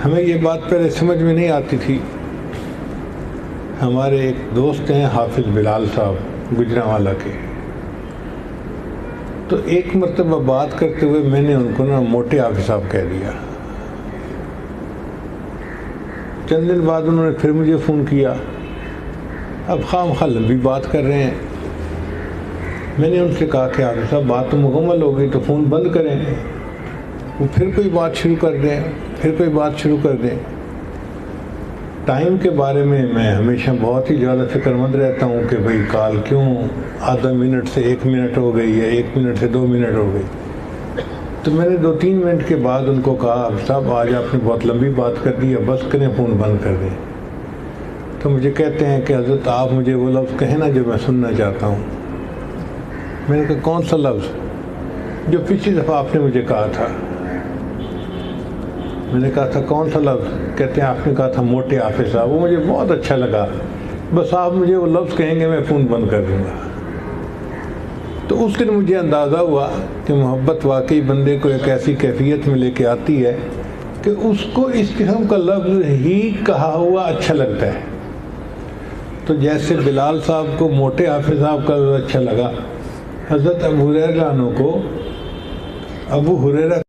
ہمیں یہ بات پہلے سمجھ میں نہیں آتی تھی. ہمارے ایک دوست ہیں حافظ بلال صاحب گجرانوالہ کے، تو ایک مرتبہ بات کرتے ہوئے میں نے ان کو موٹے حافظ صاحب کہہ دیا. چند دن بعد انہوں نے پھر مجھے فون کیا. اب خام خواہ لمبی بات کر رہے ہیں. میں نے ان سے کہا کہ حافظ صاحب بات تو مکمل ہو گئی تو فون بند کریں. وہ پھر کوئی بات شروع کر دیں، پھر کوئی بات شروع کر دیں. ٹائم کے بارے میں ہمیشہ بہت ہی زیادہ فکر مند رہتا ہوں کہ بھئی کال کیوں آدھا منٹ سے 1 منٹ ہو گئی ہے، 1 منٹ سے 2 منٹ ہو گئی. تو میں نے 2-3 منٹ کے بعد ان کو کہا حافظ صاحب آج آپ نے بہت لمبی بات کر دی ہے، بس کریں، فون بند کر دیں. تو مجھے کہتے ہیں کہ حضرت آپ مجھے وہ لفظ کہیں نا جو میں سننا چاہتا ہوں. میں نے کہا کون سا لفظ؟ جو پچھلی دفعہ آپ نے مجھے کہا تھا. میں نے کہا تھا کون سا لفظ؟ کہتے ہیں آپ نے کہا تھا موٹے حافظ صاحب. وہ مجھے بہت اچھا لگا، بس آپ مجھے وہ لفظ کہیں گے میں فون بند کر دوں گا. تو اس دن مجھے اندازہ ہوا کہ محبت واقعی بندے کو ایک ایسی کیفیت میں لے کے آتی ہے کہ اس کو اس قسم کا لفظ ہی کہا ہوا اچھا لگتا ہے. تو جیسے بلال صاحب کو موٹے حافظ صاحب کا لفظ اچھا لگا، حضرت ابو ہریرہ عنہ کو ابو ہریرہ